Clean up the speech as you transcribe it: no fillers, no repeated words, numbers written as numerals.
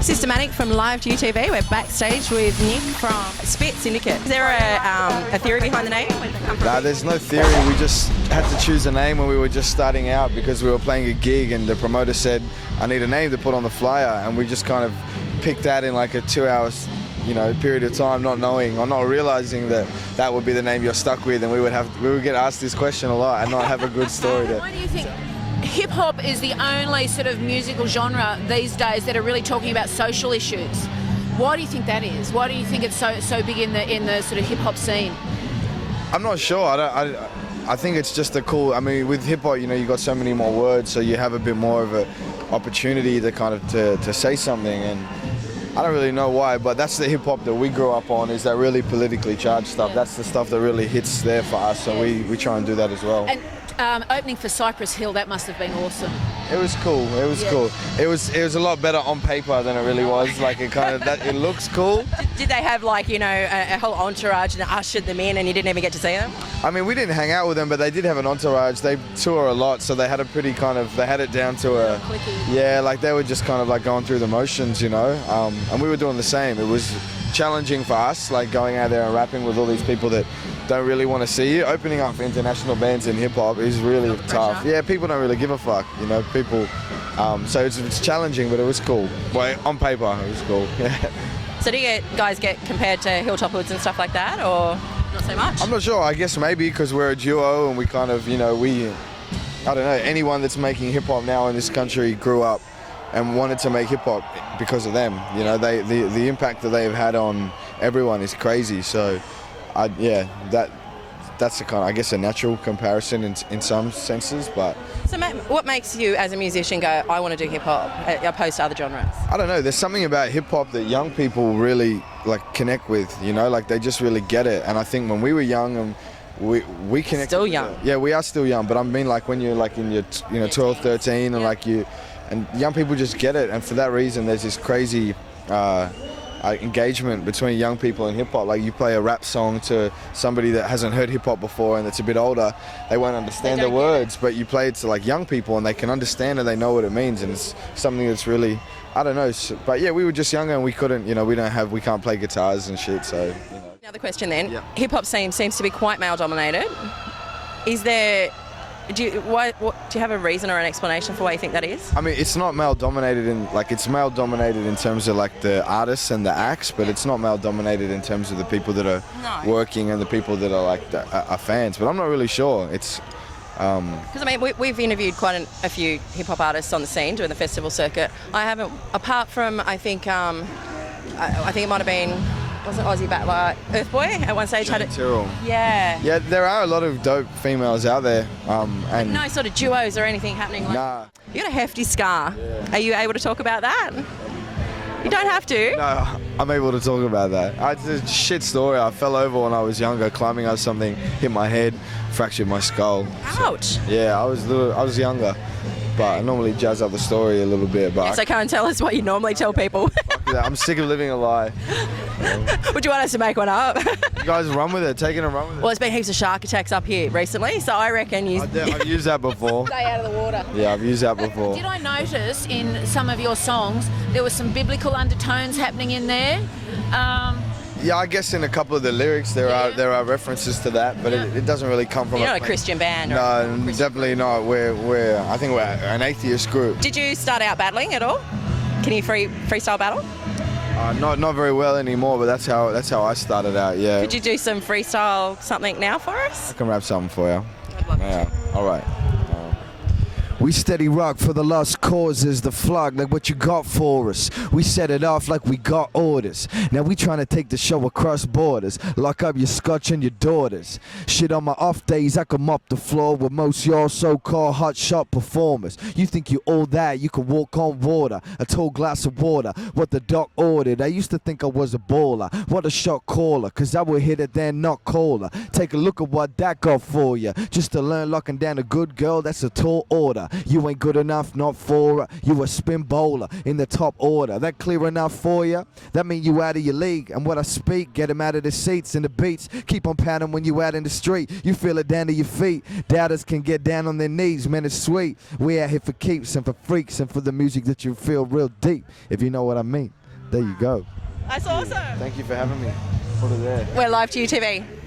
Systematic from Live2UTV. We're backstage with Nick from Spit Syndicate. Is there a theory behind the name? Nah, there's no theory. We just had to choose a name when we were just starting out because we were playing a gig and the promoter said, I need a name to put on the flyer, and we just kind of picked that in like a 2 hours period of time, not knowing or not realizing that that would be the name you're stuck with, and we would get asked this question a lot and not have a good story to. Why do you think hip-hop is the only sort of musical genre these days that are really talking about social issues? Why do you think that is? Why do you think it's so big in the sort of hip-hop scene? I'm not sure. I think it's just a cool. I mean, with hip-hop, you got so many more words, so you have a bit more of an opportunity to kind of to say something, and I don't really know why, but that's the hip-hop that we grew up on, is that really politically charged stuff. Yeah. That's the stuff that really hits there for us, so we try and do that as well. And opening for Cypress Hill, that must have been awesome. It was cool. It was cool. It was a lot better on paper than it really was. Like it looks cool. Did they have a whole entourage and ushered them in, and you didn't even get to see them? I mean, we didn't hang out with them, but they did have an entourage. They tour a lot, so they had a pretty they had it down to a clicky. Yeah, like they were just kind of like going through the motions, and we were doing the same. It was challenging for us, like going out there and rapping with all these people that don't really want to see you. Opening up for international bands in hip-hop is really tough. Yeah, people don't really give a fuck, people. So it's challenging, but it was cool. Well, on paper, it was cool. Yeah. So do you guys get compared to Hilltop Hoods and stuff like that, or not so much? I'm not sure. I guess maybe because we're a duo and we kind of, I don't know, anyone that's making hip-hop now in this country grew up and wanted to make hip-hop because of them. The impact that they've had on everyone is crazy. So, that's a kind of, I guess, a natural comparison in some senses. But so, what makes you as a musician go, I want to do hip-hop opposed to other genres? I don't know. There's something about hip-hop that young people really connect with. They just really get it. And I think when we were young and we connect. Still young. Yeah, we are still young. But I mean, when you're in your 12, 13, and and young people just get it, and for that reason, there's this crazy engagement between young people and hip-hop. Like, you play a rap song to somebody that hasn't heard hip-hop before and that's a bit older, they won't understand the words, but you play it to young people and they can understand and they know what it means, and it's something that's really, I don't know. But yeah, we were just younger and we couldn't, we can't play guitars and shit, so. Another question then. Yeah. Hip-hop scene seems to be quite male-dominated. Is there... Do you have a reason or an explanation for why you think that is? I mean, it's not male-dominated it's male-dominated in terms of the artists and the acts, but it's not male-dominated in terms of the people that are working and the people that are are fans. But I'm not really sure. It's because I mean, we've interviewed quite a few hip-hop artists on the scene doing the festival circuit. I haven't, apart from I think it might have been. Wasn't Aussie back Earth Boy at one stage? Yeah, there are a lot of dope females out there. And no sort of duos or anything happening. Nah. You got a hefty scar. Yeah. Are you able to talk about that? You don't have to. No, I'm able to talk about that. It's a shit story. I fell over when I was younger, climbing up something, hit my head, fractured my skull. Ouch. So, yeah, I was younger. But I normally jazz up the story a little bit. But so can't tell us what you normally tell people. I'm sick of living a lie. Would you want us to make one up? You guys run with it, taking a run with it. Well, there's been heaps of shark attacks up here recently, so I reckon I've used that before. Stay out of the water. Yeah, I've used that before. Did I notice in some of your songs there were some biblical undertones happening in there? Yeah, I guess in a couple of the lyrics there are references to that, but it doesn't really come from. You're not a Christian band. No, definitely not. I think we're an atheist group. Did you start out battling at all? Can you freestyle battle? Not very well anymore, but that's how I started out. Yeah. Could you do some freestyle something now for us? I can rap something for you. I'd love to. All right. We steady rock for the lost causes, the flock like what you got for us. We set it off like we got orders. Now we trying to take the show across borders. Lock up your scotch and your daughters. Shit, on my off days I can mop the floor with most y'all so-called hot shot performers. You think you all that, you can walk on water. A tall glass of water, what the doc ordered. I used to think I was a baller. What a shot caller, cause I would hit it then not caller. Take a look at what that got for you. Just to learn locking down a good girl, that's a tall order. You ain't good enough, not for her. You a spin bowler in the top order. That clear enough for ya? That mean you out of your league. And what I speak, get him out of the seats and the beats. Keep on pounding when you out in the street. You feel it down to your feet. Doubters can get down on their knees, man, it's sweet. We out here for keeps and for freaks and for the music that you feel real deep, if you know what I mean. There you go. That's awesome. Thank you for having me. Put it there. We're Live2UTV.